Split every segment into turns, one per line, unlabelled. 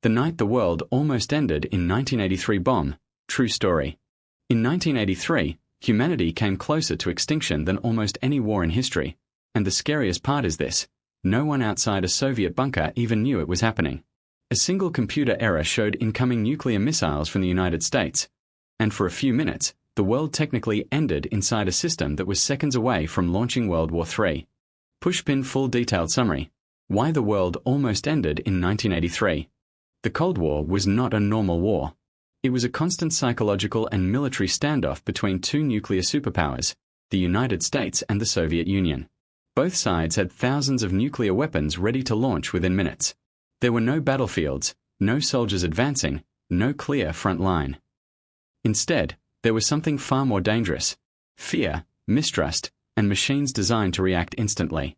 The night the world almost ended in 1983 bomb, true story. In 1983, humanity came closer to extinction than almost any war in history, and the scariest part is this: no one outside a Soviet bunker even knew it was happening. A single computer error showed incoming nuclear missiles from the United States, and for a few minutes, the world technically ended inside a system that was seconds away from launching World War III. Pushpin full detailed summary. Why the world almost ended in 1983. The Cold War was not a normal war. It was a constant psychological and military standoff between two nuclear superpowers, the United States and the Soviet Union. Both sides had thousands of nuclear weapons ready to launch within minutes. There were no battlefields, no soldiers advancing, no clear front line. Instead, there was something far more dangerous: fear, mistrust, and machines designed to react instantly.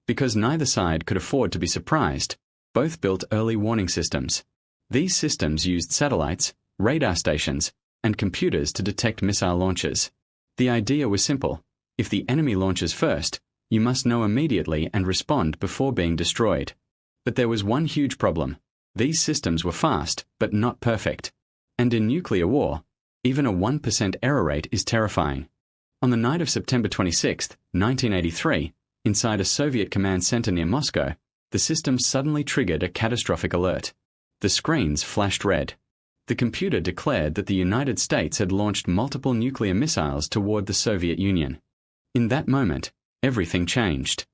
Because neither side could afford to be surprised, both built early warning systems. These systems used satellites, radar stations, and computers to detect missile launches. The idea was simple: if the enemy launches first, you must know immediately and respond before being destroyed. But there was one huge problem: these systems were fast, but not perfect. And in nuclear war, even a 1% error rate is terrifying. On the night of September 26, 1983, inside a Soviet command center near Moscow, the system suddenly triggered a catastrophic alert. The screens flashed red. The computer declared that the United States had launched multiple nuclear missiles toward the Soviet Union. In that moment, everything changed.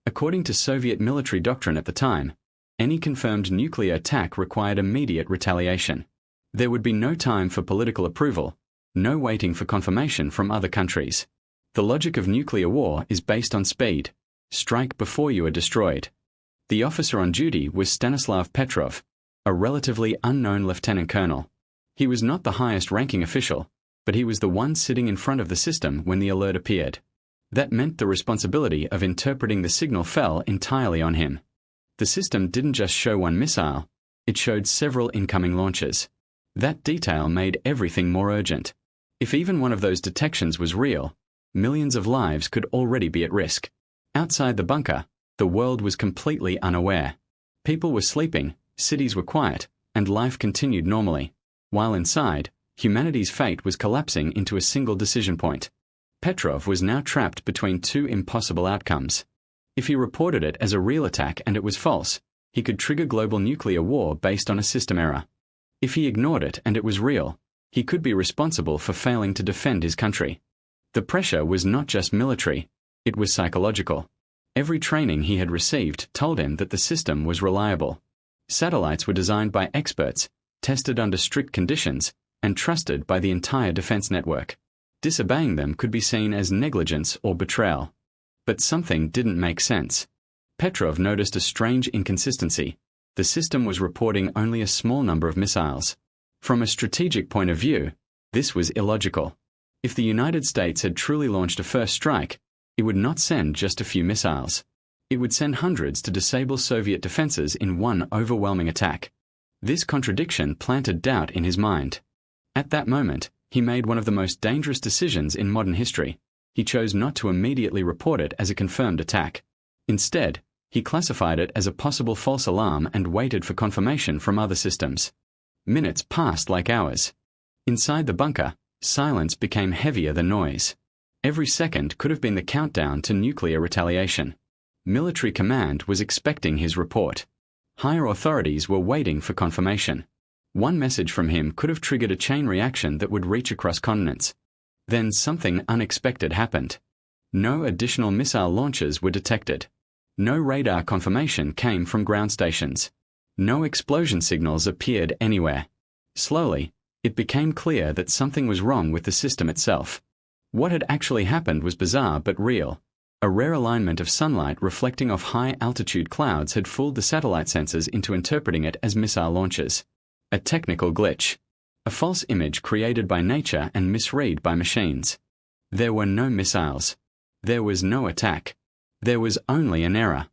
According to Soviet military doctrine at the time, any confirmed nuclear attack required immediate retaliation. There would be no time for political approval, no waiting for confirmation from other countries. The logic of nuclear war is based on speed. Strike before you are destroyed. The officer on duty was Stanislav Petrov, a relatively unknown lieutenant colonel. He was not the highest-ranking official, but he was the one sitting in front of the system when the alert appeared. That meant the responsibility of interpreting the signal fell entirely on him. The system didn't just show one missile, it showed several incoming launches. That detail made everything more urgent. If even one of those detections was real, millions of lives could already be at risk. Outside the bunker, the world was completely unaware. People were sleeping, cities were quiet, and life continued normally. While inside, humanity's fate was collapsing into a single decision point. Petrov was now trapped between two impossible outcomes. If he reported it as a real attack and it was false, he could trigger global nuclear war based on a system error. If he ignored it and it was real, he could be responsible for failing to defend his country. The pressure was not just military, it was psychological. Every training he had received told him that the system was reliable. Satellites were designed by experts, tested under strict conditions, and trusted by the entire defense network. Disobeying them could be seen as negligence or betrayal. But something didn't make sense. Petrov noticed a strange inconsistency. The system was reporting only a small number of missiles. From a strategic point of view, this was illogical. If the United States had truly launched a first strike, it would not send just a few missiles. It would send hundreds to disable Soviet defenses in one overwhelming attack. This contradiction planted doubt in his mind. At that moment, he made one of the most dangerous decisions in modern history. He chose not to immediately report it as a confirmed attack. Instead, he classified it as a possible false alarm and waited for confirmation from other systems. Minutes passed like hours. Inside the bunker, silence became heavier than noise. Every second could have been the countdown to nuclear retaliation. Military command was expecting his report. Higher authorities were waiting for confirmation. One message from him could have triggered a chain reaction that would reach across continents. Then something unexpected happened. No additional missile launches were detected. No radar confirmation came from ground stations. No explosion signals appeared anywhere. Slowly, it became clear that something was wrong with the system itself. What had actually happened was bizarre but real. A rare alignment of sunlight reflecting off high-altitude clouds had fooled the satellite sensors into interpreting it as missile launches. A technical glitch. A false image created by nature and misread by machines. There were no missiles. There was no attack. There was only an error.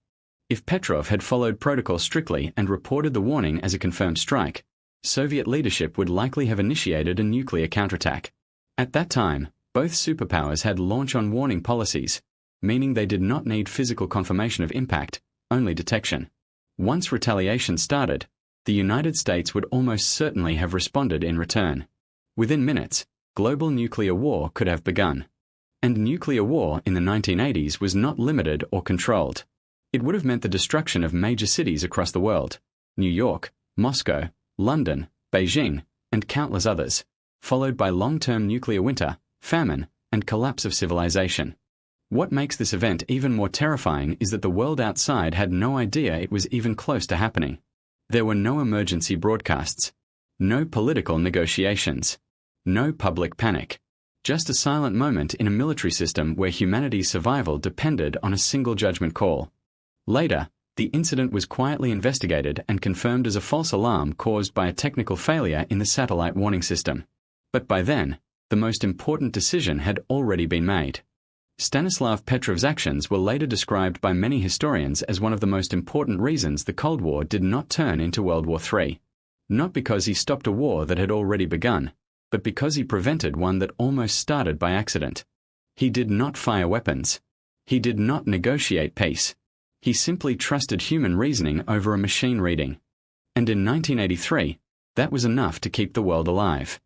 If Petrov had followed protocol strictly and reported the warning as a confirmed strike, Soviet leadership would likely have initiated a nuclear counterattack. At that time, both superpowers had launch-on-warning policies, meaning they did not need physical confirmation of impact, only detection. Once retaliation started, the United States would almost certainly have responded in return. Within minutes, global nuclear war could have begun. And nuclear war in the 1980s was not limited or controlled. It would have meant the destruction of major cities across the world: New York, Moscow, London, Beijing, and countless others, followed by long-term nuclear winter, famine, and collapse of civilization. What makes this event even more terrifying is that the world outside had no idea it was even close to happening. There were no emergency broadcasts, no political negotiations, no public panic. Just a silent moment in a military system where humanity's survival depended on a single judgment call. Later, the incident was quietly investigated and confirmed as a false alarm caused by a technical failure in the satellite warning system. But by then, the most important decision had already been made. Stanislav Petrov's actions were later described by many historians as one of the most important reasons the Cold War did not turn into World War III. Not because he stopped a war that had already begun, but because he prevented one that almost started by accident. He did not fire weapons. He did not negotiate peace. He simply trusted human reasoning over a machine reading. And in 1983, that was enough to keep the world alive.